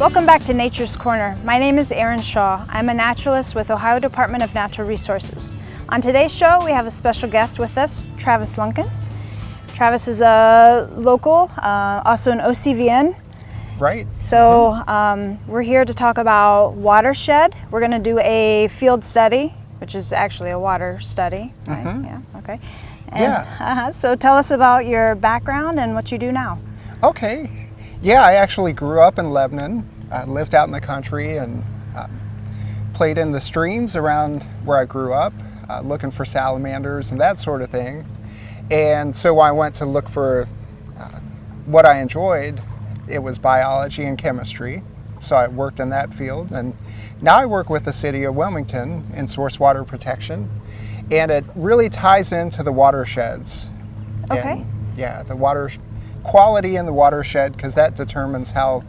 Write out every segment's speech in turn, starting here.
Welcome back to Nature's Corner. My name is Erin Shaw. I'm a naturalist with Ohio Department of Natural Resources. On today's show, we have a special guest with us, Travis Luncan. Travis is a local, also an OCVN. Right. So we're here to talk about watershed. We're going to do a field study, which is actually a water study, right? Yeah, okay. And, so tell us about your background and what you do now. Okay. Yeah, I actually grew up in Lebanon, lived out in the country, and played in the streams around where I grew up, looking for salamanders and that sort of thing. And so I went to look for what I enjoyed. It was biology and chemistry, so I worked in that field. And now I work with the City of Wilmington in source water protection, and it really ties into the watersheds. Okay. And, the water quality in the watershed, because that determines how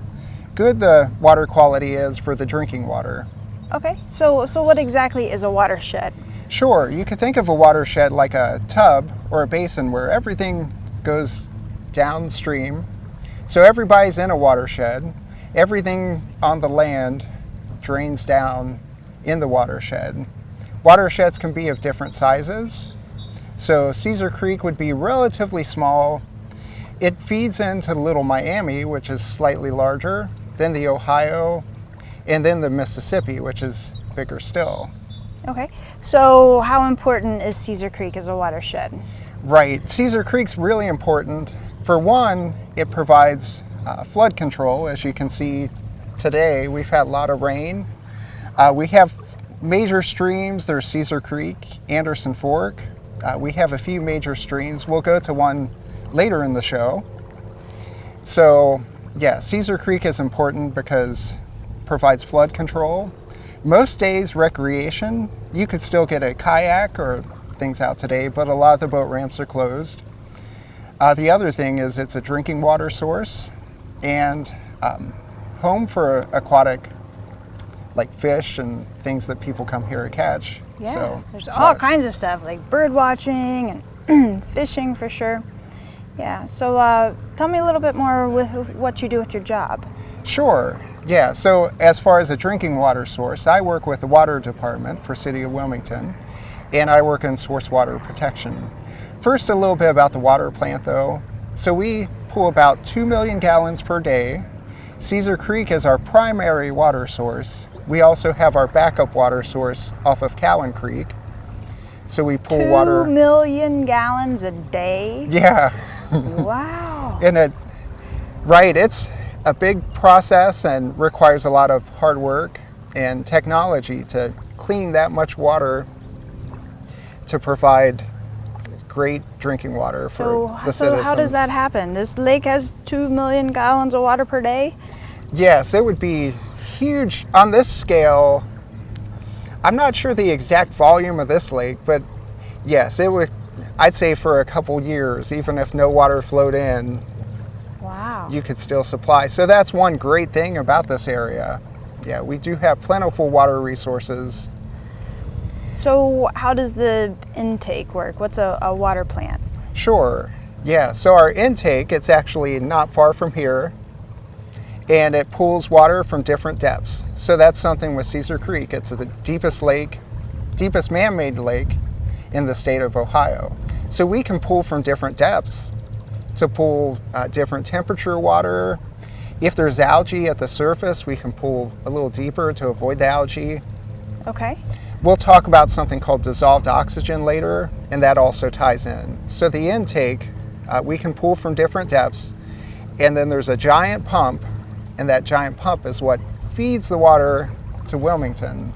good the water quality is for the drinking water. Okay, so what exactly is a watershed? Sure, you could think of a watershed like a tub or a basin where everything goes downstream. So everybody's in a watershed. Everything on the land drains down in the watershed. Watersheds can be of different sizes. So Cedar Creek would be relatively small. It feeds into Little Miami, which is slightly larger, then the Ohio, and then the Mississippi, which is bigger still. Okay, so how important is Cedar Creek as a watershed? Right, Cedar Creek's really important. For one, it provides flood control. As you can see today, we've had a lot of rain. We have major streams. There's Cedar Creek, Anderson Fork. We have a few major streams. We'll go to one later in the show. So yeah, Cedar Creek is important because it provides flood control. Most days recreation, you could still get a kayak or things out today, but a lot of the boat ramps are closed. The other thing is it's a drinking water source and home for aquatic, like fish and things that people come here to catch. Yeah, so, there's all kinds of stuff like bird watching and fishing for sure. Yeah, so tell me a little bit more with what you do with your job. Sure, yeah, so as far as a drinking water source, I work with the water department for City of Wilmington, and I work in source water protection. First, a little bit about the water plant though. So we pull about 2 million gallons per day. Cedar Creek is our primary water source. We also have our backup water source off of Cowan Creek. So we pull 2 million gallons a day? Yeah. Wow. And it's a big process and requires a lot of hard work and technology to clean that much water to provide great drinking water for the citizens. So how does that happen? This lake has 2 million gallons of water per day? Yes, it would be huge on this scale. I'm not sure the exact volume of this lake, but yes, it would, I'd say for a couple years, even if no water flowed in, wow, you could still supply. So that's one great thing about this area. Yeah, we do have plentiful water resources. So how does the intake work? What's a water plant? Sure, yeah, so our intake, it's actually not far from here, and it pulls water from different depths. So that's something with Cedar Creek. It's the deepest lake, deepest man-made lake in the state of Ohio. So we can pull from different depths to pull different temperature water. If there's algae at the surface, we can pull a little deeper to avoid the algae. Okay. We'll talk about something called dissolved oxygen later, and that also ties in. So the intake, we can pull from different depths, and then there's a giant pump, and that giant pump is what feeds the water to Wilmington.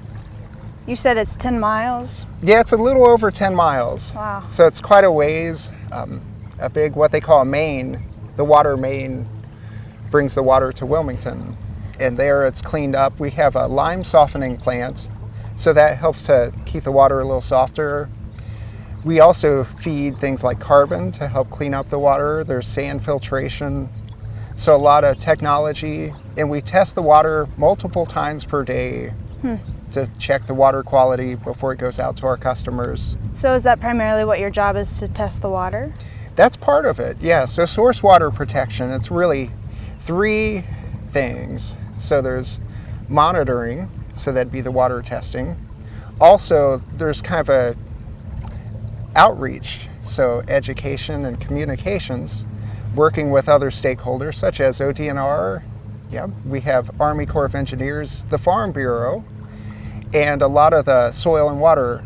You said it's 10 miles? Yeah, it's a little over 10 miles. Wow. So it's quite a ways. A big, what they call a main, the water main brings the water to Wilmington. And there it's cleaned up. We have a lime softening plant, so that helps to keep the water a little softer. We also feed things like carbon to help clean up the water. There's sand filtration. So a lot of technology, and we test the water multiple times per day to check the water quality before it goes out to our customers. So is that primarily what your job is, to test the water? That's part of it, yeah. So source water protection, it's really three things. So there's monitoring, so that'd be the water testing. Also, there's kind of a outreach, so education and communications, working with other stakeholders such as ODNR. Yeah, we have Army Corps of Engineers, the Farm Bureau, and a lot of the soil and water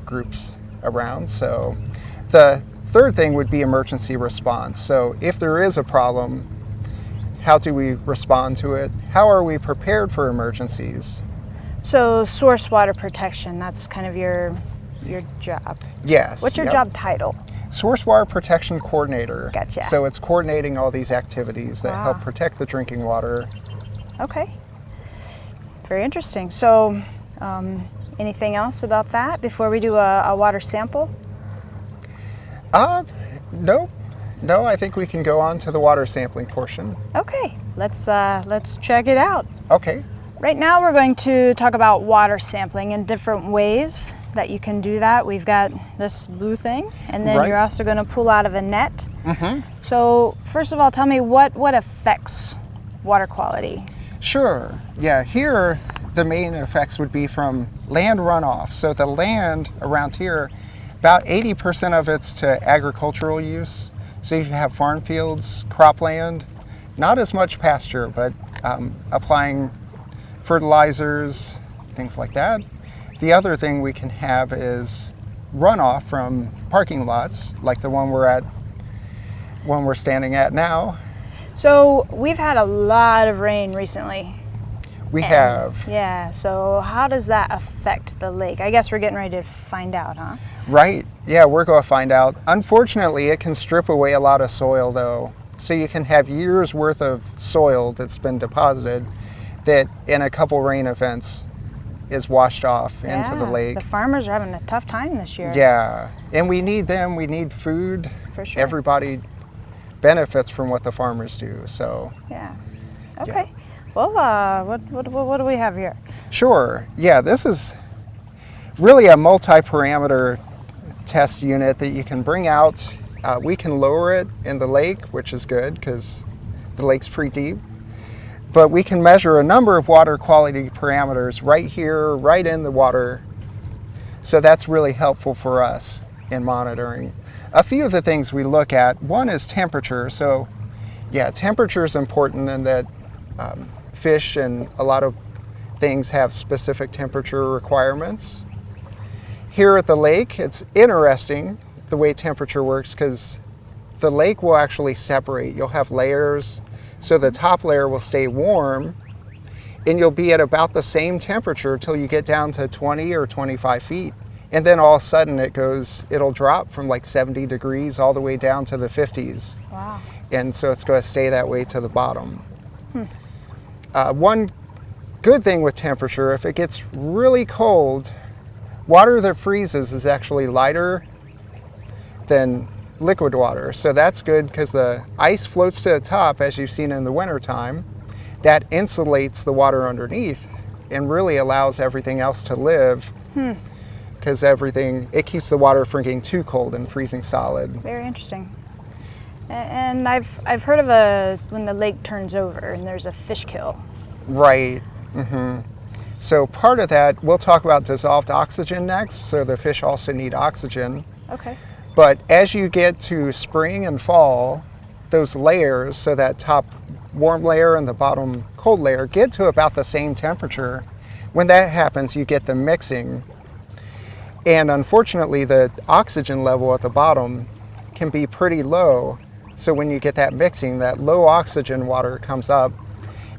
groups around. So the third thing would be emergency response. So if there is a problem, how do we respond to it? How are we prepared for emergencies? So source water protection, that's kind of your job. Yes. What's your job title? Source Water Protection Coordinator. Gotcha. So it's coordinating all these activities that Wow. help protect the drinking water. Okay. Very interesting. So anything else about that before we do a water sample? No, I think we can go on to the water sampling portion. Okay, let's check it out. Okay. Right now we're going to talk about water sampling in different ways that you can do that. We've got this blue thing, and then Right. you're also going to pull out of a net. Mm-hmm. So first of all, tell me what affects water quality? Sure. Yeah, here the main effects would be from land runoff. So the land around here, about 80% of it's to agricultural use. So you have farm fields, cropland, not as much pasture, but applying fertilizers, things like that. The other thing we can have is runoff from parking lots, like the one we're standing at now. So we've had a lot of rain recently. We have. Yeah, so how does that affect the lake? I guess we're getting ready to find out, huh? Right. Yeah, we're going to find out. Unfortunately, it can strip away a lot of soil, though. So you can have years worth of soil that's been deposited that in a couple rain events is washed off into the lake. The farmers are having a tough time this year. Yeah, and we need them. We need food. For sure. Everybody benefits from what the farmers do. So. Yeah. Okay. Well, what do we have here? Sure. Yeah, this is really a multi-parameter test unit that you can bring out. We can lower it in the lake, which is good because the lake's pretty deep. But we can measure a number of water quality parameters right here, right in the water. So that's really helpful for us in monitoring. A few of the things we look at, one is temperature. So yeah, temperature is important in that fish and a lot of things have specific temperature requirements. Here at the lake, it's interesting the way temperature works because the lake will actually separate. You'll have layers, so the top layer will stay warm and you'll be at about the same temperature until you get down to 20 or 25 feet. And then all of a sudden it'll drop from like 70 degrees all the way down to the 50s. Wow. And so it's going to stay that way to the bottom. One good thing with temperature, if it gets really cold, water that freezes is actually lighter than liquid water. So that's good because the ice floats to the top, as you've seen in the wintertime. That insulates the water underneath and really allows everything else to live because it keeps the water from getting too cold and freezing solid. Very interesting. And I've heard of when the lake turns over and there's a fish kill. Right. So part of that, we'll talk about dissolved oxygen next. So the fish also need oxygen. Okay. But as you get to spring and fall, those layers, so that top warm layer and the bottom cold layer, get to about the same temperature. When that happens, you get the mixing. And unfortunately, the oxygen level at the bottom can be pretty low. So when you get that mixing, that low oxygen water comes up,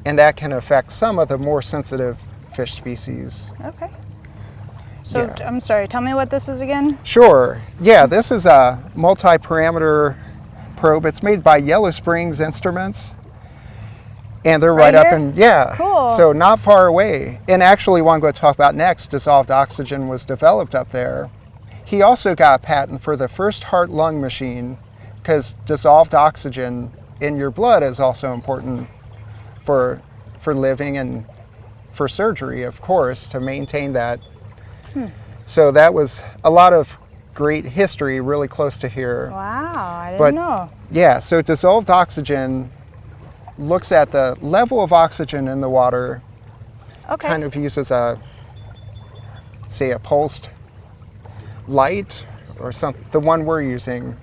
and that can affect some of the more sensitive fish species. Okay. So Yeah. I'm sorry, tell me what this is again? Sure. Yeah, this is a multi-parameter probe. It's made by Yellow Springs Instruments. And they're right up here? in, yeah. Cool. So not far away. And actually what I'm going to talk about next, dissolved oxygen was developed up there. He also got a patent for the first heart-lung machine because dissolved oxygen in your blood is also important for living and for surgery, of course, to maintain that. So that was a lot of great history really close to here. Wow, I didn't But- know. Yeah, so dissolved oxygen looks at the level of oxygen in the water, Okay. kind of uses say a pulsed light or something. The one we're using,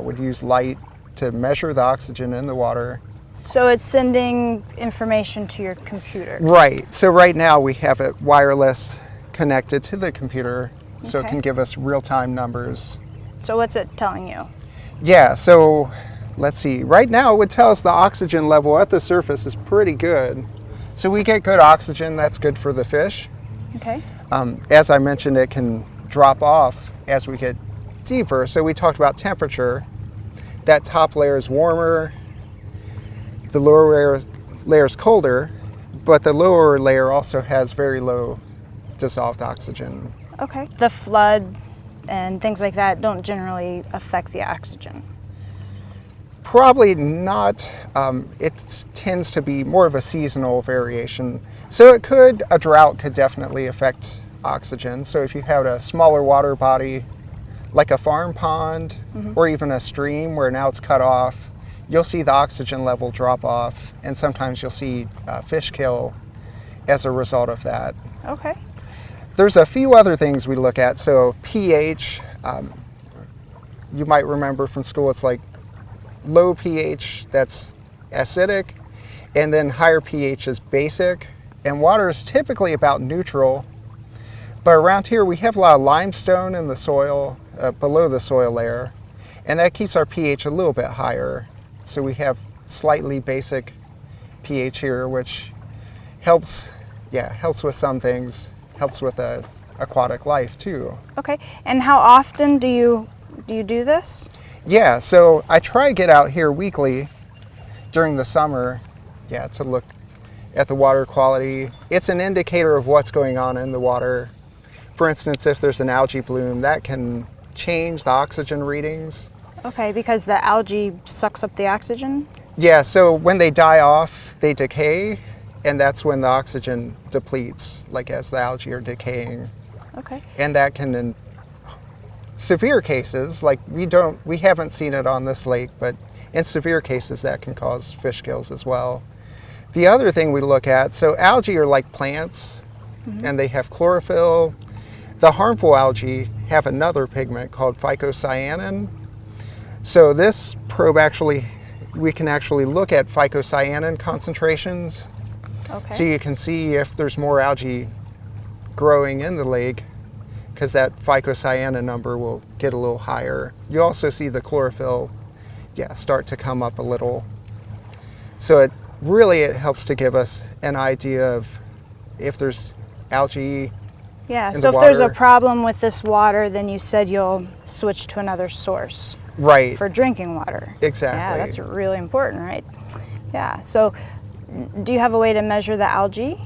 would use light to measure the oxygen in the water. So it's sending information to your computer. Right. So right now we have it wireless connected to the computer, so it Okay. can give us real-time numbers. So what's it telling you? Yeah, so let's see. Right now it would tell us the oxygen level at the surface is pretty good. So we get good oxygen, that's good for the fish. Okay. As I mentioned, it can drop off as we get deeper. So we talked about temperature. That top layer is warmer, the lower layer is colder, but the lower layer also has very low dissolved oxygen. Okay. The flood and things like that don't generally affect the oxygen. Probably not. It tends to be more of a seasonal variation. So a drought could definitely affect oxygen. So if you had a smaller water body, like a farm pond or even a stream where now it's cut off, you'll see the oxygen level drop off, and sometimes you'll see fish kill as a result of that. Okay. There's a few other things we look at. So pH, you might remember from school, it's like low pH, that's acidic, and then higher pH is basic, and water is typically about neutral. But around here we have a lot of limestone in the soil, below the soil layer, and that keeps our pH a little bit higher. So we have slightly basic pH here, which helps with some things, helps with aquatic life too. Okay. And how often do you do this? Yeah, so I try to get out here weekly during the summer, to look at the water quality. It's an indicator of what's going on in the water. For instance, if there's an algae bloom, that can change the oxygen readings. Okay, because the algae sucks up the oxygen? Yeah, so when they die off, they decay, and that's when the oxygen depletes, like as the algae are decaying. Okay. And that can, in severe cases, like we haven't seen it on this lake, but in severe cases that can cause fish kills as well. The other thing we look at, so algae are like plants, and they have chlorophyll. The harmful algae have another pigment called phycocyanin. So this probe we can actually look at phycocyanin concentrations. Okay. So you can see if there's more algae growing in the lake, because that phycocyanin number will get a little higher. You also see the chlorophyll start to come up a little. So it helps to give us an idea of if there's algae. Yeah, in so the if there's a water. problem with this water, then you said you'll switch to another source Right. for drinking water. Exactly. Yeah, that's really important, right? Yeah, so do you have a way to measure the algae?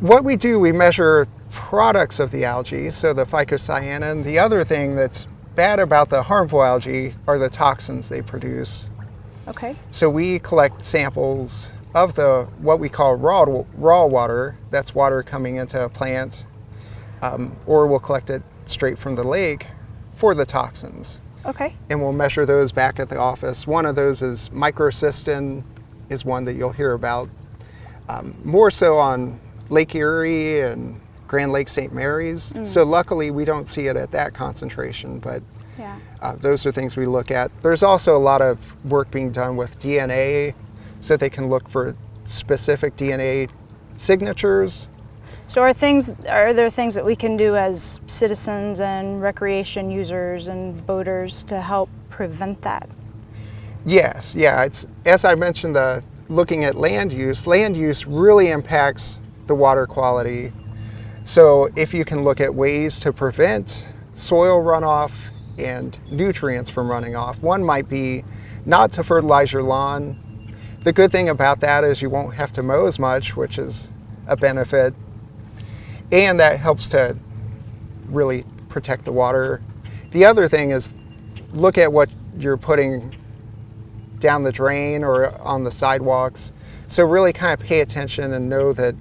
What we do, we measure products of the algae, so the phycocyanin. The other thing that's bad about the harmful algae are the toxins they produce. Okay. So we collect samples of what we call raw water. That's water coming into a plant, or we'll collect it straight from the lake for the toxins. Okay. And we'll measure those back at the office. One of those is microcystin, is one that you'll hear about more so on Lake Erie and Grand Lake St. Mary's. So luckily we don't see it at that concentration, but Yeah. those are things we look at. There's also a lot of work being done with DNA, so they can look for specific DNA signatures. So are there things that we can do as citizens and recreation users and boaters to help prevent that? Yes, it's, as I mentioned, looking at land use really impacts the water quality. So if you can look at ways to prevent soil runoff and nutrients from running off, one might be not to fertilize your lawn. The good thing about that is you won't have to mow as much, which is a benefit. And that helps to really protect the water. The other thing is look at what you're putting down the drain or on the sidewalks. So really kind of pay attention and know that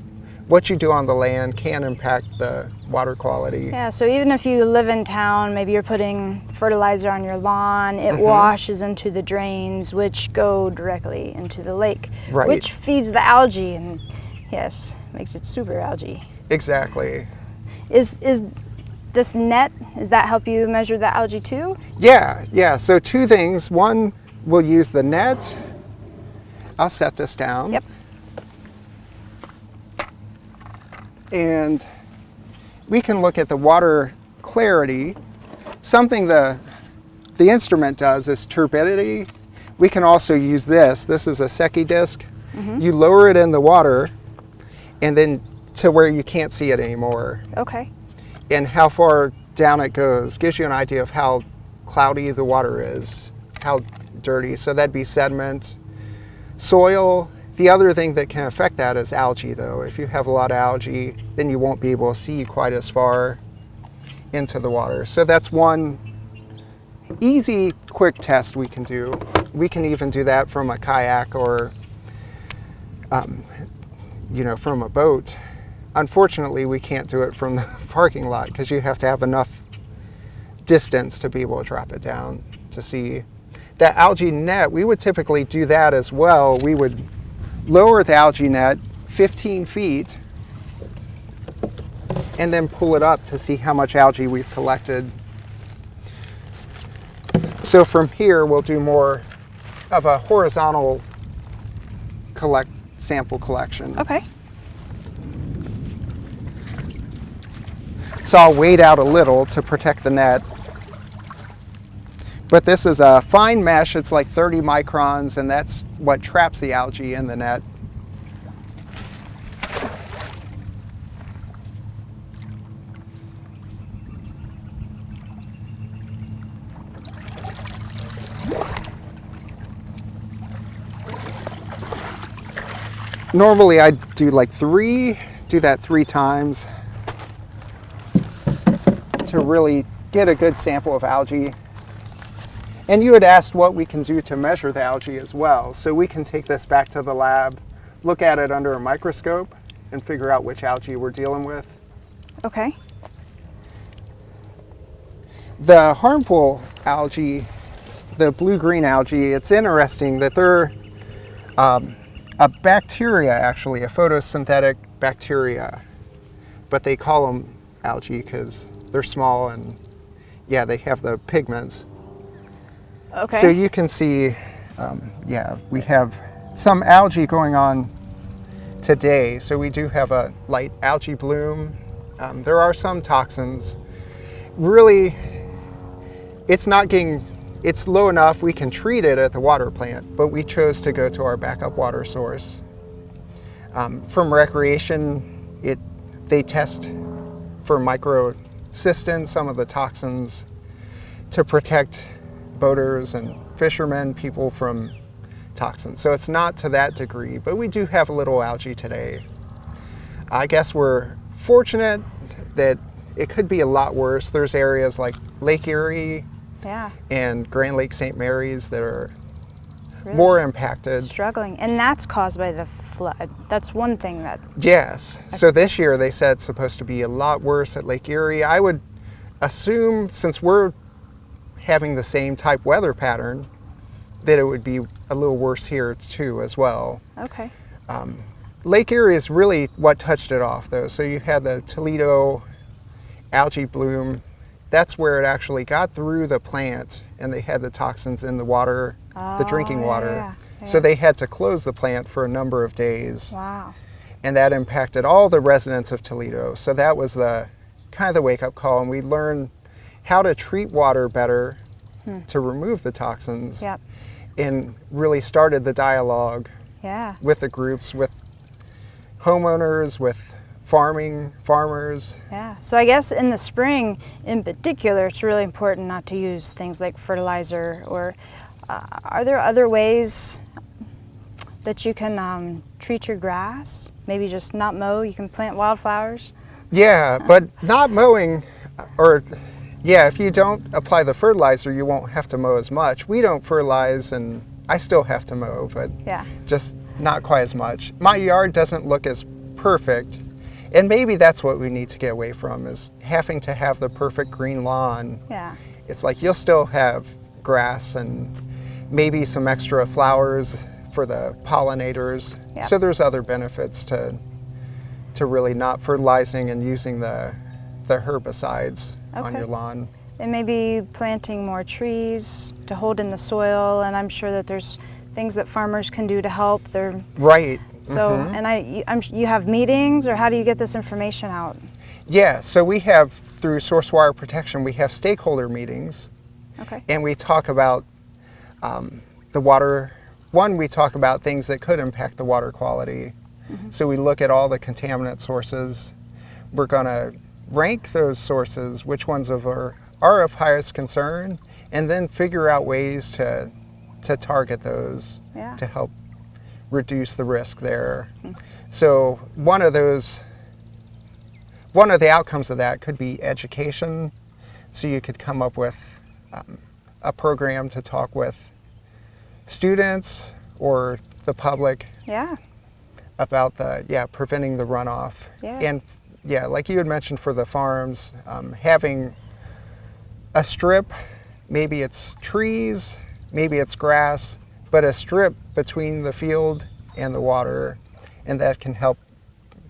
what you do on the land can impact the water quality. Yeah, so even if you live in town, maybe you're putting fertilizer on your lawn, it washes into the drains, which go directly into the lake, Right. which feeds the algae and, yes, makes it super algae. Exactly. Is this net, does that help you measure the algae too? Yeah. So two things. One, we'll use the net. I'll set this down. Yep. And we can look at the water clarity. Something the instrument does is turbidity. We can also use this. This is a Secchi disc. You lower it in the water and then to where you can't see it anymore. Okay. And how far down it goes gives you an idea of how cloudy the water is, how dirty. So that'd be sediment, soil. The other thing that can affect that is algae, though. If you have a lot of algae, then you won't be able to see quite as far into the water. So that's one easy, quick test we can do. We can even do that from a kayak or, from a boat. Unfortunately, we can't do it from the parking lot because you have to have enough distance to be able to drop it down to see. That algae net, we would typically do that as well. We would lower the algae net 15 feet and then pull it up to see how much algae we've collected. So from here, we'll do more of a horizontal sample collection. Okay. So I'll wade out a little to protect the net. But this is a fine mesh, it's like 30 microns, and that's what traps the algae in the net. Normally I do that 3 times to really get a good sample of algae. And you had asked what we can do to measure the algae as well. So we can take this back to the lab, look at it under a microscope, and figure out which algae we're dealing with. Okay. The harmful algae, the blue-green algae, it's interesting that they're a bacteria, actually, a photosynthetic bacteria. But they call them algae because they're small and, yeah, they have the pigments. Okay. So you can see, we have some algae going on today. So we do have a light algae bloom. There are some toxins. Really, it's low enough we can treat it at the water plant, but we chose to go to our backup water source. From recreation, they test for microcystin, some of the toxins, to protect boaters and fishermen, people from toxins. So it's not to that degree, but we do have a little algae today. I guess we're fortunate that it could be a lot worse. There's areas like Lake Erie and Grand Lake St. Mary's that are really more impacted. Struggling, and that's caused by the flood. That's one thing that... Yes, so this year they said it's supposed to be a lot worse at Lake Erie. I would assume, since we're having the same type weather pattern, that it would be a little worse here too as well. Okay. Lake Erie is really what touched it off though. So you had the Toledo algae bloom. That's where it actually got through the plant and they had the toxins in the water, the drinking water. Yeah. So they had to close the plant for a number of days. Wow. And that impacted all the residents of Toledo. So that was the kind of the wake-up call, and we learned how to treat water better to remove the toxins. Yep. And really started the dialogue with the groups, with homeowners, with farmers. Yeah, so I guess in the spring in particular, it's really important not to use things like fertilizer, or are there other ways that you can treat your grass? Maybe just not mow, you can plant wildflowers? Yeah, but not mowing, if you don't apply the fertilizer, you won't have to mow as much. We don't fertilize, and I still have to mow, but just not quite as much. My yard doesn't look as perfect And maybe that's what we need to get away from, is having to have the perfect green lawn. Yeah. It's like you'll still have grass and maybe some extra flowers for the pollinators. Yep. So there's other benefits to really not fertilizing and using the herbicides on Okay. your lawn. And maybe planting more trees to hold in the soil, and I'm sure that there's things that farmers can do to help. Right. So, and you have meetings, or how do you get this information out? Yeah, so we have, through Source Water Protection, we have stakeholder meetings, Okay. and we talk about the water. One, we talk about things that could impact the water quality. So we look at all the contaminant sources. We're going to rank those sources, which ones are of highest concern, and then figure out ways to target those Yeah. to help reduce the risk there. So one of the outcomes of that could be education. So you could come up with a program to talk with students or the public Yeah. about preventing the runoff. Yeah. And yeah, like you had mentioned for the farms, having a strip, maybe it's trees, maybe it's grass, but a strip between the field and the water, and that can help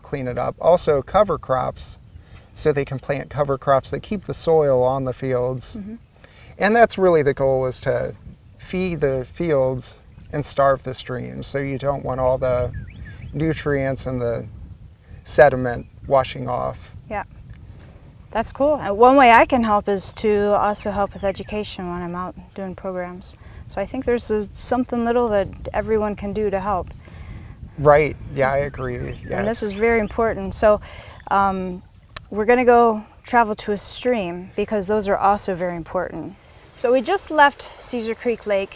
clean it up. Also cover crops, so they can plant cover crops that keep the soil on the fields. And that's really the goal, is to feed the fields and starve the streams. So you don't want all the nutrients and the sediment washing off. Yeah. That's cool. One way I can help is to also help with education when I'm out doing programs. So I think there's something little that everyone can do to help. Right. Yeah, I agree. Yeah. And this is very important. So we're going to go travel to a stream, because those are also very important. So we just left Caesar Creek Lake.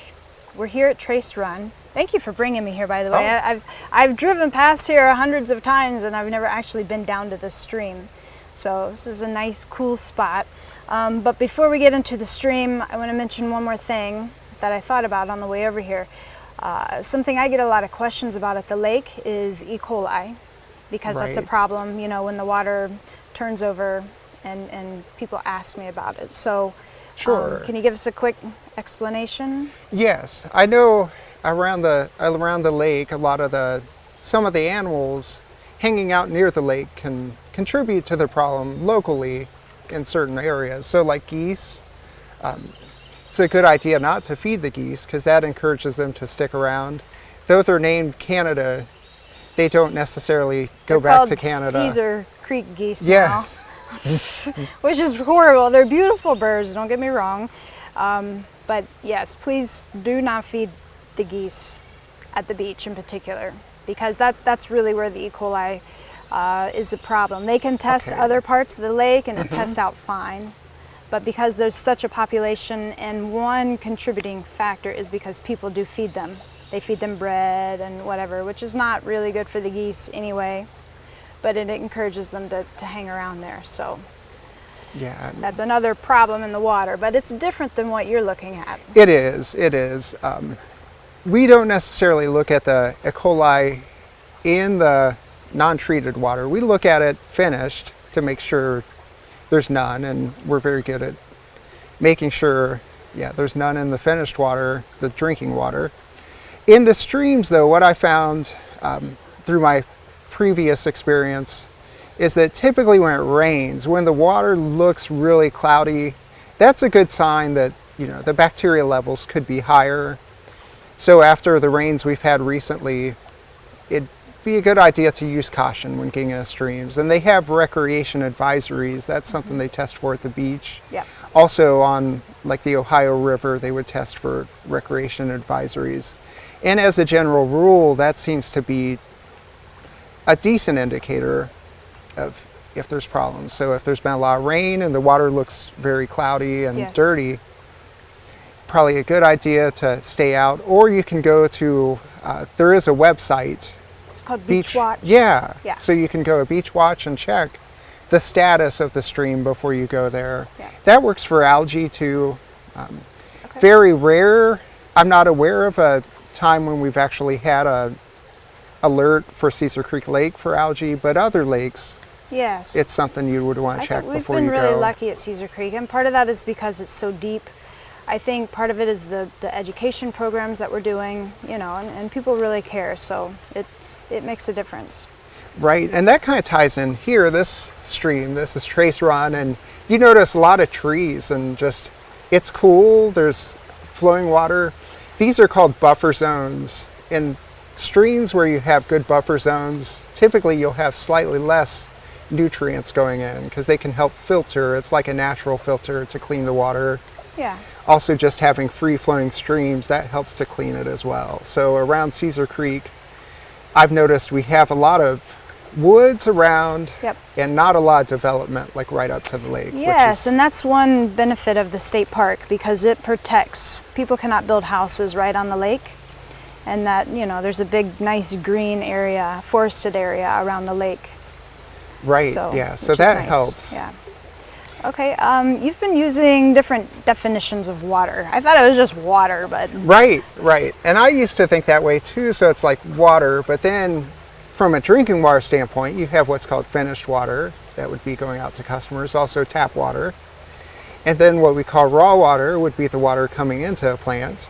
We're here at Trace Run. Thank you for bringing me here, by the way. Oh. I've driven past here hundreds of times, and I've never actually been down to this stream. So this is a nice, cool spot. But before we get into the stream, I want to mention one more thing that I thought about on the way over here. Something I get a lot of questions about at the lake is E. coli, because that's a Right. problem, when the water turns over, and people ask me about it. So Sure. can you give us a quick explanation? Yes, I know around the lake, some of the animals hanging out near the lake can contribute to the problem locally in certain areas. So like geese, it's a good idea not to feed the geese, because that encourages them to stick around. Though they're named Canada, they don't necessarily go They're back called to Canada. Caesar Creek geese Yes. now, which is horrible. They're beautiful birds, don't get me wrong. But yes, please do not feed the geese at the beach in particular, because that's really where the E. coli is a problem. They can test Okay. other parts of the lake, and it tests out fine. But because there's such a population, and one contributing factor is because people do feed them. They feed them bread and whatever, which is not really good for the geese anyway, but it encourages them to hang around there. So Yeah. that's another problem in the water, but it's different than what you're looking at. It is. We don't necessarily look at the E. coli in the non-treated water. We look at it finished to make sure there's none, and we're very good at making sure, there's none in the finished water, the drinking water. In the streams, though, what I found through my previous experience is that typically when it rains, when the water looks really cloudy, that's a good sign that the bacteria levels could be higher. So after the rains we've had recently, it'd be a good idea to use caution when getting into streams. And they have recreation advisories. That's something they test for at the beach. Yeah. Also on like the Ohio River, they would test for recreation advisories. And as a general rule, that seems to be a decent indicator of if there's problems. So if there's been a lot of rain and the water looks very cloudy and Yes. dirty, probably a good idea to stay out. Or you can go to, there is a website. It's called Beach Watch. Yeah. Yeah. So you can go to Beach Watch and check the status of the stream before you go there. Yeah. That works for algae too. Okay. Very rare. I'm not aware of a time when we've actually had a alert for Caesar Creek Lake for algae, but other lakes Yes. it's something you would want to check We've before been you really go. lucky at Cedar Creek, and part of that is because it's so deep. I think part of it is the education programs that we're doing, you know, and people really care, so it makes a difference. Right, and that kind of ties in here, this stream, this is Trace Run, and you notice a lot of trees and just, it's cool, there's flowing water. These are called buffer zones. In streams where you have good buffer zones, typically you'll have slightly less nutrients going in because they can help filter. It's like a natural filter to clean the water. Yeah. Also, just having free flowing streams, that helps to clean it as well. So around Cedar Creek, I've noticed we have a lot of woods around. Yep. And not a lot of development like right up to the lake. Yes, and that's one benefit of the state park because it protects. People cannot build houses right on the lake, and that, you know, there's a big nice green area, forested area around the lake. Right, So, yeah, so which is that nice. helps. Yeah. Okay, you've been using different definitions of water. I thought it was just water, but Right, right. And I used to think that way too, so it's like water, but then from a drinking water standpoint, you have what's called finished water that would be going out to customers, also tap water. And then what we call raw water would be the water coming into a plant.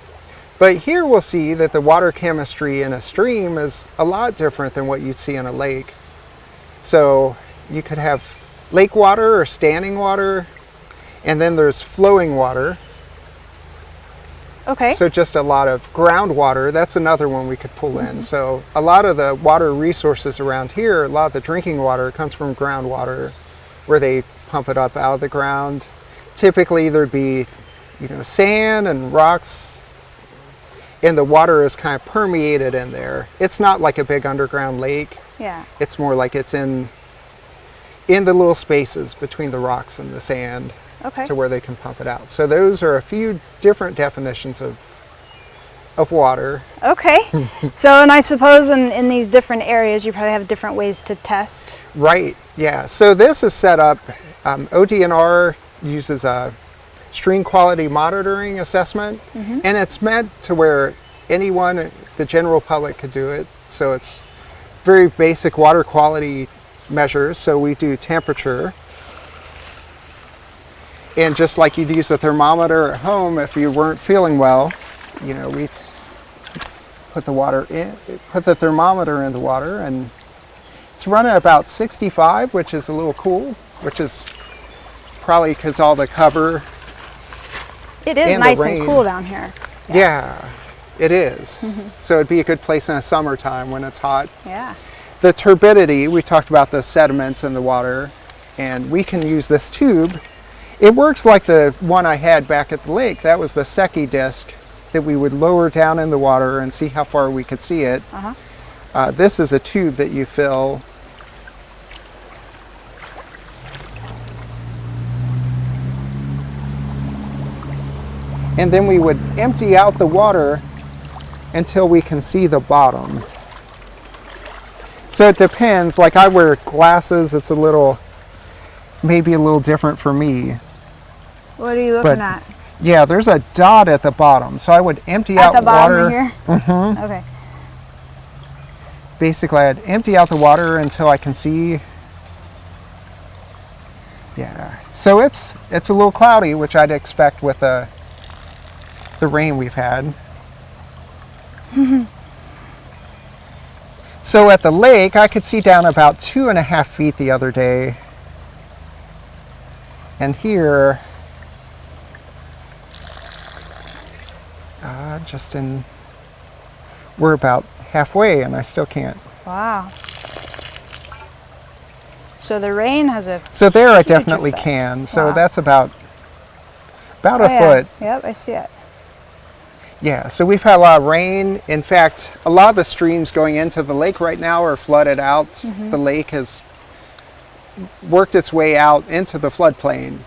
But here we'll see that the water chemistry in a stream is a lot different than what you'd see in a lake. So you could have lake water or standing water, and then there's flowing water. okay. So just a lot of groundwater, that's another one we could pull in. So a lot of the water resources around here, a lot of the drinking water comes from groundwater where they pump it up out of the ground. Typically there'd be, you know, sand and rocks, and the water is kind of permeated in there. It's not like a big underground lake. Yeah. It's more like it's in the little spaces between the rocks and the sand. Okay. To where they can pump it out. So those are a few different definitions of water. Okay. So, and I suppose in these different areas, you probably have different ways to test. Right, yeah. So this is set up, ODNR uses a stream quality monitoring assessment, and it's meant to where anyone, the general public, could do it. So it's very basic water quality measures. So we do temperature. And just like you'd use a thermometer at home if you weren't feeling well, you know, we put the thermometer in the water, and it's running about 65, which is a little cool, which is probably because all the cover. It is and the nice and rain. cool down here. Yeah, it is. So it'd be a good place in the summertime when it's hot. Yeah. The turbidity, we talked about the sediments in the water, and we can use this tube. It works like the one I had back at the lake. That was the Secchi disc that we would lower down in the water and see how far we could see it. This is a tube that you fill. And then we would empty out the water until we can see the bottom. So it depends, like I wear glasses, it's maybe a little different for me. What are you looking at? Yeah, there's a dot at the bottom, so I would empty out At the bottom water. of here? Mm-hmm. Okay. Basically, I'd empty out the water until I can see. Yeah, so it's a little cloudy, which I'd expect with the rain we've had. So at the lake, I could see down about 2.5 feet the other day. And here, we're about halfway and I still can't. Wow. So the rain has a So there I huge definitely effect. can. So Wow. that's about a yeah. foot. Yep, I see it. Yeah, so we've had a lot of rain. In fact, a lot of the streams going into the lake right now are flooded out. The lake has worked its way out into the floodplain.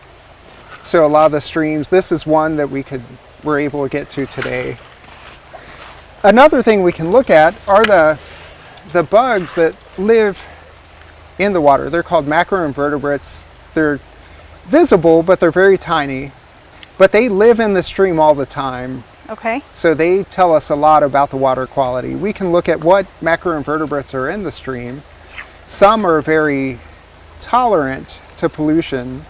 So a lot of the streams, this is one that we're able to get to today. Another thing we can look at are the bugs that live in the water. They're called macroinvertebrates. They're visible, but they're very tiny. But they live in the stream all the time. Okay. So they tell us a lot about the water quality. We can look at what macroinvertebrates are in the stream. Some are very tolerant to pollution,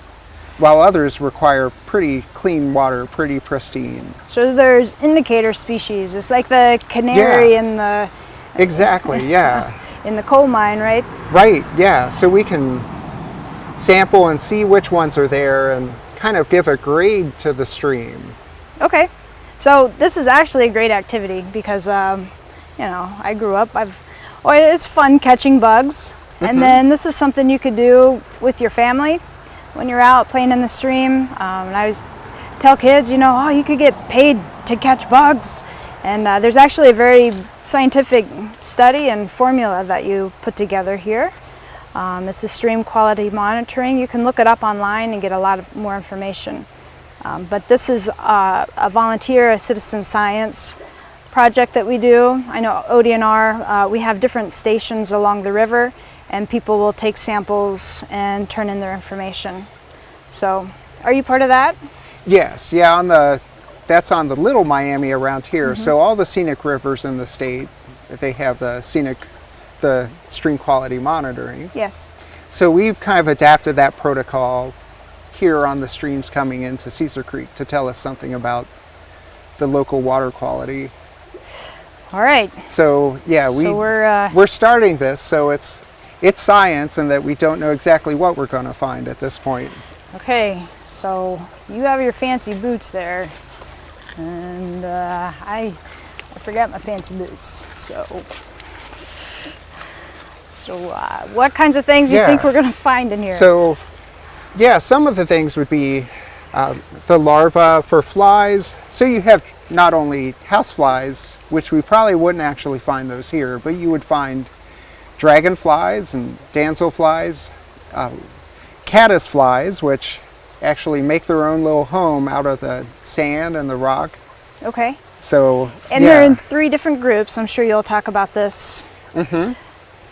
while others require pretty clean water, pretty pristine. So there's indicator species. It's like the canary in the Exactly, yeah. in the coal mine, right? Right, yeah. So we can sample and see which ones are there and kind of give a grade to the stream. Okay. So this is actually a great activity because, you know, I grew up, it's fun catching bugs. And then this is something you could do with your family when you're out playing in the stream. And I always tell kids, you know, oh, you could get paid to catch bugs. And there's actually a very scientific study and formula that you put together here. This is stream quality monitoring. You can look it up online and get a lot of more information. But this is a volunteer, a citizen science project that we do. I know ODNR, we have different stations along the river, and people will take samples and turn in their information. So, are you part of that? Yes, yeah, that's on the Little Miami around here. So all the scenic rivers in the state, they have the stream quality monitoring. Yes. So we've kind of adapted that protocol here on the streams coming into Caesar Creek to tell us something about the local water quality. All right. So yeah, we're starting this, so it's science, and that we don't know exactly what we're going to find at this point. Okay, so you have your fancy boots there, and I forgot my fancy boots. So what kinds of things do you think we're going to find in here? So yeah, some of the things would be the larvae for flies. So you have not only house flies, which we probably wouldn't actually find those here, but you would find dragonflies and damselflies, caddis flies, which actually make their own little home out of the sand and the rock. Okay. So and they're in 3 different groups. I'm sure you'll talk about this.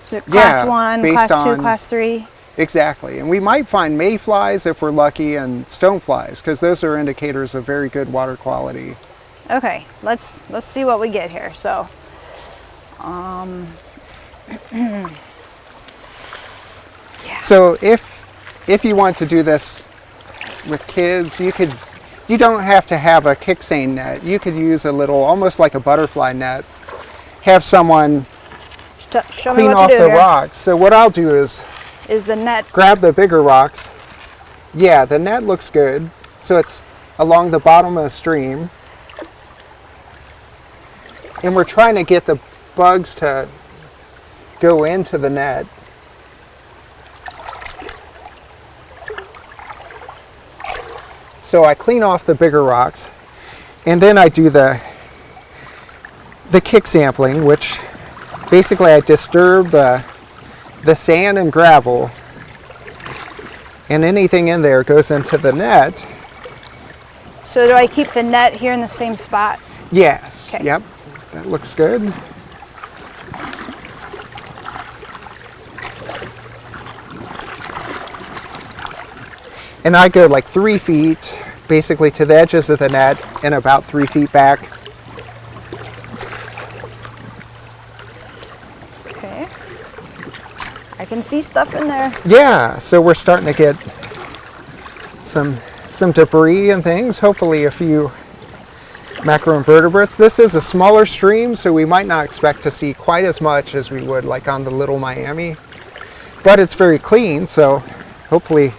So class 1, class 2, class 3. Exactly. And we might find mayflies if we're lucky, and stoneflies, because those are indicators of very good water quality. Okay, let's see what we get here. So So if you want to do this with kids, you don't have to have a kick seine net. You could use a little, almost like a butterfly net. Have someone clean off the rocks. So what I'll do is the net, grab the bigger rocks. Yeah, the net looks good. So it's along the bottom of the stream. And we're trying to get the bugs to go into the net. So I clean off the bigger rocks, and then I do the kick sampling, which basically I disturb the sand and gravel, and anything in there goes into the net. So do I keep the net here in the same spot? Yes. Okay. Yep. That looks good. And I go like 3 feet, basically to the edges of the net, and about 3 feet back. Okay. I can see stuff in there. Yeah, so we're starting to get some debris and things, hopefully a few macroinvertebrates. This is a smaller stream, so we might not expect to see quite as much as we would like on the Little Miami. But it's very clean, so hopefully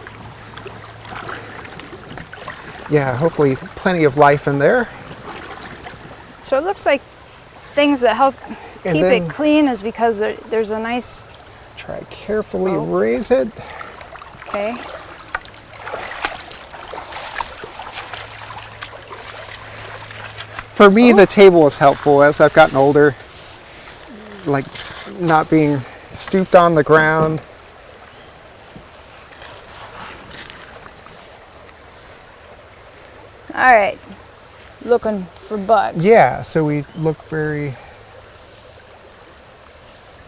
plenty of life in there. So it looks like things that help keep it clean is because there's a nice... Try carefully raise it. Okay. For me, the table is helpful as I've gotten older, like not being stooped on the ground. All right, looking for bugs. Yeah, so we look very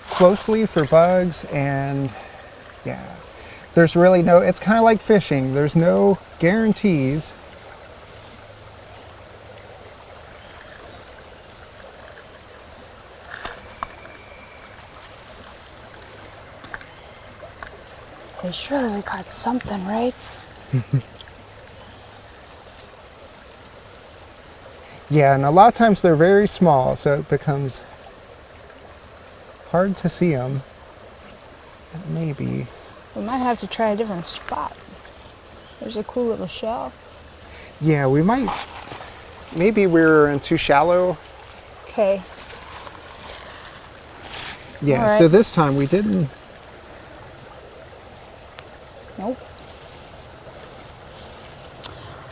closely for bugs, and yeah, there's really it's kind of like fishing. There's no guarantees. Hey, surely we caught something, right? Yeah, and a lot of times they're very small, so it becomes hard to see them. Maybe. We might have to try a different spot. There's a cool little shell. Yeah, we might. Maybe we're in too shallow. Okay. Yeah, All right. so this time we didn't. Nope.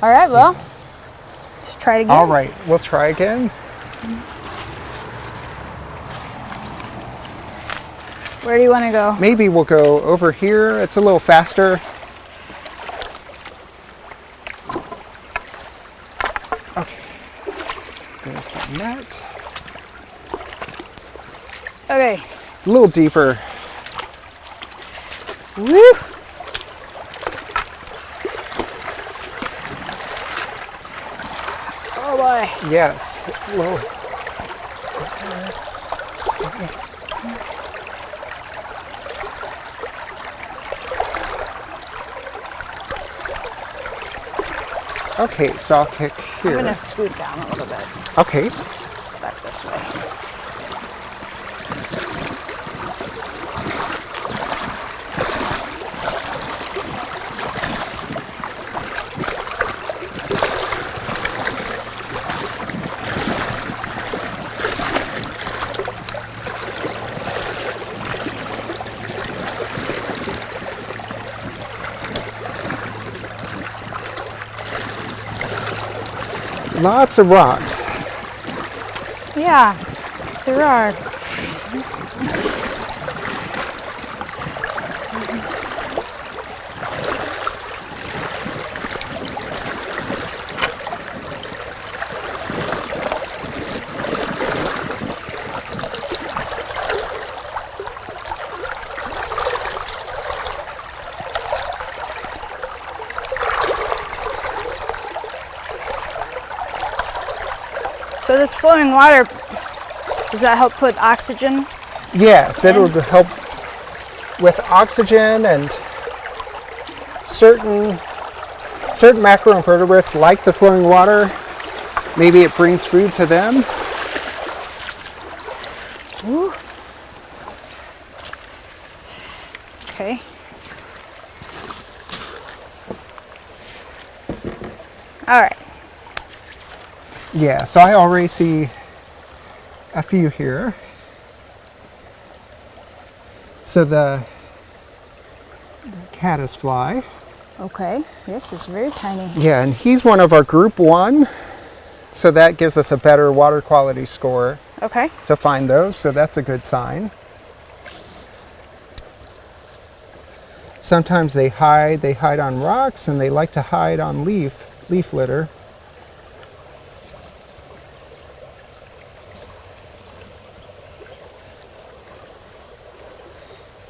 All right, well, let's try it again. All right, we'll try again. Where do you want to go? Maybe we'll go over here. It's a little faster. Okay. There's the net. Okay. A little deeper. Woo! Oh boy. Yes. A little. Okay, so I'll kick here. I'm going to scoot down a little bit. Okay. Back this way. Lots of rocks. Yeah, there are. So this flowing water, does that help put oxygen? Yes, it would help with oxygen, and certain macroinvertebrates like the flowing water. Maybe it brings food to them. Ooh. Okay. All right. Yeah, so I already see a few here. So the caddisfly. Okay. This is very tiny. Yeah, and he's one of our group 1. So that gives us a better water quality score Okay. to find those. So that's a good sign. Sometimes they hide on rocks, and they like to hide on leaf litter.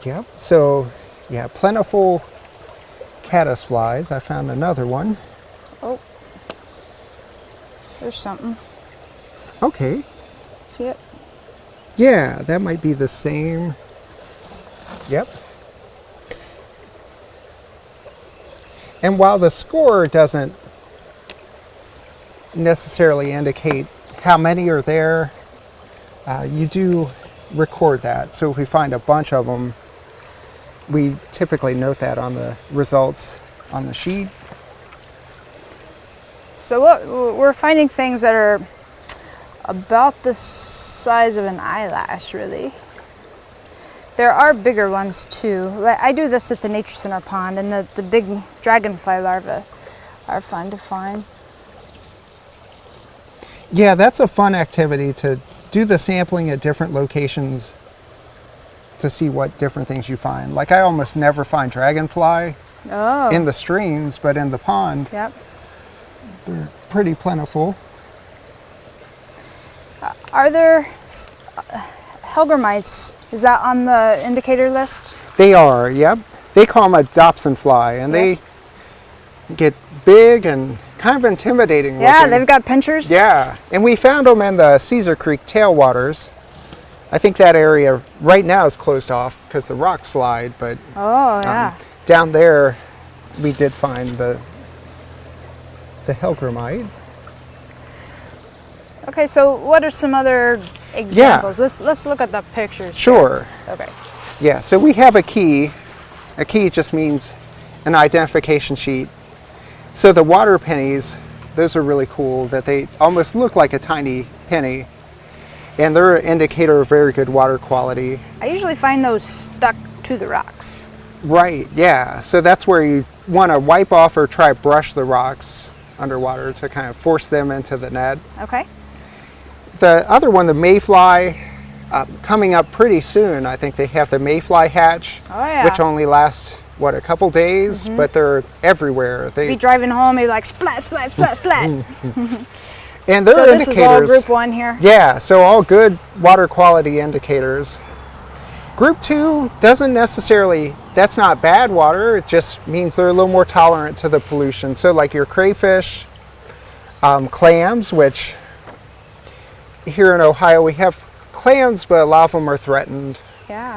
Yep, so yeah, plentiful caddisflies. I found another one. Oh. There's something. Okay. See it? Yeah, that might be the same. Yep. And while the score doesn't necessarily indicate how many are there, you do record that. So if we find a bunch of them, we typically note that on the results on the sheet. So what we're finding things that are about the size of an eyelash, really. There are bigger ones too. I do this at the Nature Center pond, and the big dragonfly larvae are fun to find. Yeah, that's a fun activity, to do the sampling at different locations to see what different things you find. Like, I almost never find dragonfly in the streams, but in the pond, Yep. they're pretty plentiful. Are there Helgrammites? Is that on the indicator list? They are, yep. They call them a Dobson fly, and Yes. they get big and kind of intimidating Yeah, looking. they've got pinchers. Yeah, and we found them in the Caesar Creek tailwaters. I think that area right now is closed off because the rocks slide, but Oh, yeah. down there, we did find the hellgrammite. Okay, so what are some other examples? Let's look at the pictures. Sure. Here. Okay. Yeah, so we have a key. A key just means an identification sheet. So the water pennies, those are really cool, that they almost look like a tiny penny, and they're an indicator of very good water quality. I usually find those stuck to the rocks. Right, yeah. So that's where you want to wipe off or try to brush the rocks underwater to kind of force them into the net. Okay. The other one, the mayfly, coming up pretty soon. I think they have the mayfly hatch, Oh yeah. which only lasts, what, a couple days, but they're everywhere. Be driving home, you're like splat, splat, splat, splat. And they're So this indicators. is all group 1 here? Yeah, so all good water quality indicators. Group 2 doesn't necessarily, that's not bad water, it just means they're a little more tolerant to the pollution. So like your crayfish, clams, which here in Ohio we have clams, but a lot of them are threatened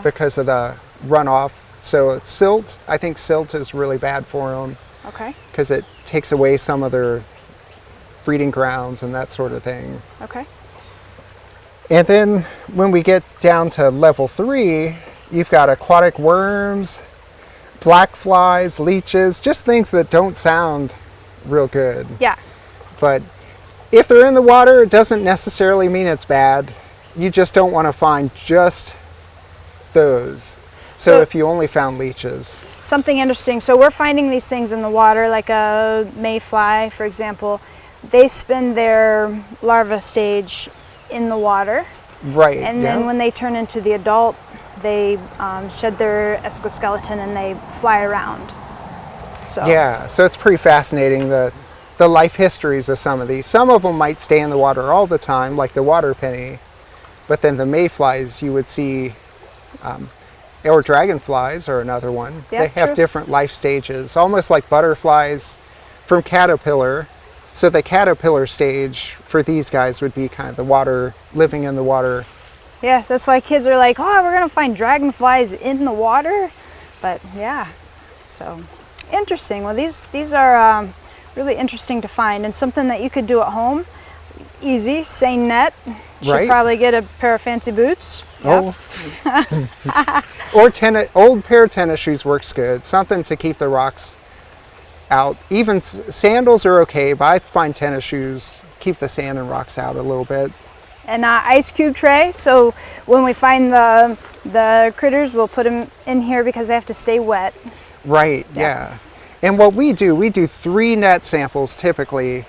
because of the runoff. So silt, I think silt is really bad for them. Okay. Because it takes away some of their breeding grounds and that sort of thing. Okay. And then when we get down to level 3, you've got aquatic worms, black flies, leeches, just things that don't sound real good. Yeah. But if they're in the water, it doesn't necessarily mean it's bad. You just don't want to find just those. So if you only found leeches. Something interesting. So we're finding these things in the water, like a mayfly, for example. They spend their larva stage in the water. Right. And then when they turn into the adult, they shed their exoskeleton and they fly around. So yeah, so it's pretty fascinating, the life histories of some of these. Some of them might stay in the water all the time, like the water penny, but then the mayflies you would see, or dragonflies are another one. Yeah, they have true. different life stages, almost like butterflies from caterpillar. So the caterpillar stage for these guys would be kind of the water, living in the water. yeah, that's why kids are like, oh, we're gonna find dragonflies in the water. But yeah, so interesting. Well, these are really interesting to find, and something that you could do at home. Easy, seine net. Should Right. probably get a pair of fancy boots. Yep. Oh. Or old pair of tennis shoes works good. Something to keep the rocks out. Even sandals are okay, but I find tennis shoes keep the sand and rocks out a little bit. An ice cube tray, so when we find the critters, we'll put them in here because they have to stay wet. Right, yeah. And what we do 3 net samples typically.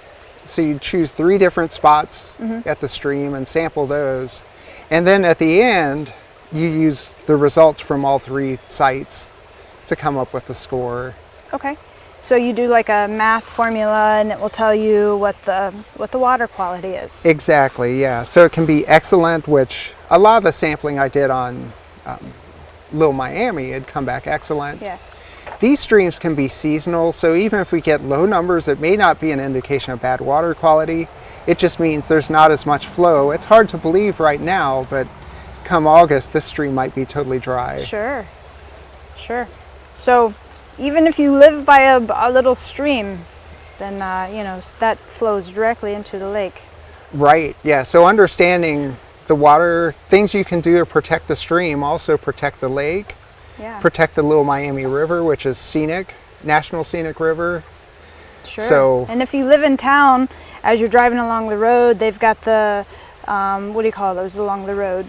So you choose 3 different spots at the stream and sample those. And then at the end, you use the results from all 3 sites to come up with the score. Okay. So you do like a math formula and it will tell you what the water quality is. Exactly, yeah. So it can be excellent, which a lot of the sampling I did on Little Miami had come back excellent. Yes. These streams can be seasonal, so even if we get low numbers, it may not be an indication of bad water quality. It just means there's not as much flow. It's hard to believe right now, but come August, this stream might be totally dry. Sure. Sure. So even if you live by a little stream, then that flows directly into the lake. Right, yeah. So understanding the water, things you can do to protect the stream, also protect the lake. Yeah. Protect the Little Miami River, which is scenic, National Scenic River. Sure. So, and if you live in town, as you're driving along the road, they've got the, what do you call those along the road?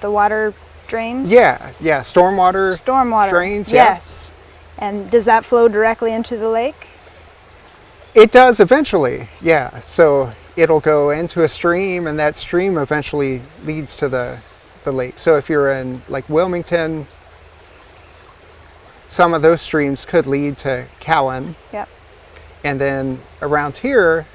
The water drains? yeah, stormwater drains. Yeah. Yes. And does that flow directly into the lake? It does eventually, yeah. So it'll go into a stream, and that stream eventually leads to the lake. So if you're in like Wilmington, some of those streams could lead to Cowan. Yep. And then around here,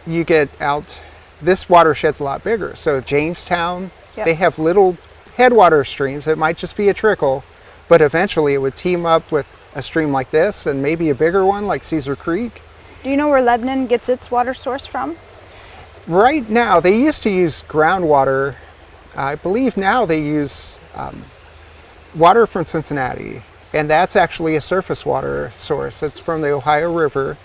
you get out, this watershed's a lot bigger. So Jamestown, Yep. they have little headwater streams. It might just be a trickle, but eventually it would team up with a stream like this and maybe a bigger one like Cedar Creek. Do you know where Lebanon gets its water source from? Right now, they used to use groundwater. I believe now they use water from Cincinnati, And that's actually a surface water source. It's from the Ohio River,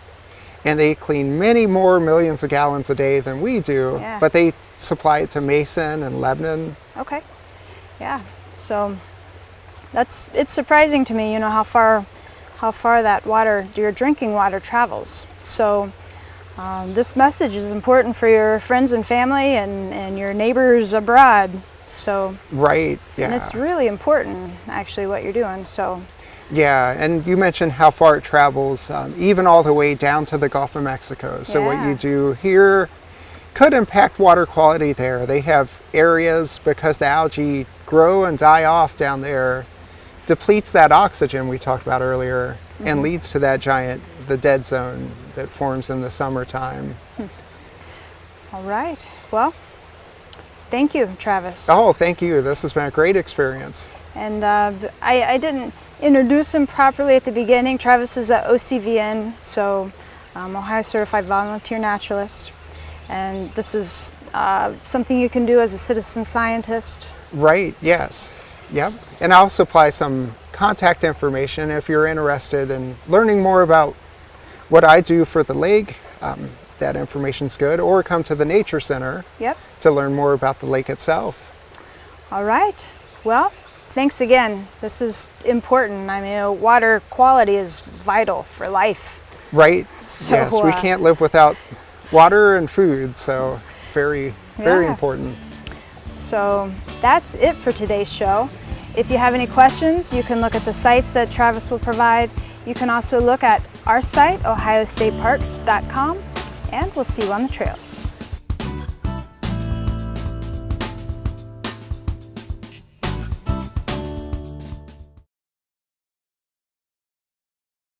and they clean many more millions of gallons a day than we do, Yeah. but they supply it to Mason and Lebanon. Okay. Yeah. So it's surprising to me, you know, how far that water, your drinking water, travels. So this message is important for your friends and family and your neighbors abroad. So Right, yeah. and it's really important, actually, what you're doing. So Yeah, and you mentioned how far it travels, even all the way down to the Gulf of Mexico. So what Yeah. you do here could impact water quality there. They have areas, because the algae grow and die off down there, depletes that oxygen we talked about earlier, and leads to that the dead zone that forms in the summertime. all right. Well, thank you, Travis. Oh, thank you. This has been a great experience. And I didn't introduce him properly at the beginning. Travis is a OCVN, so Ohio Certified Volunteer Naturalist. And this is something you can do as a citizen scientist. Right, yes. Yep. And I'll supply some contact information if you're interested in learning more about what I do for the lake. That information's good. Or come to the Nature Center Yep. to learn more about the lake itself. All right. Well, thanks again. This is important. I mean, water quality is vital for life. Right? So, Yes, we can't live without water and food, so very Yeah. important. So that's it for today's show. If you have any questions, you can look at the sites that Travis will provide. You can also look at our site, ohiostateparks.com, and we'll see you on the trails.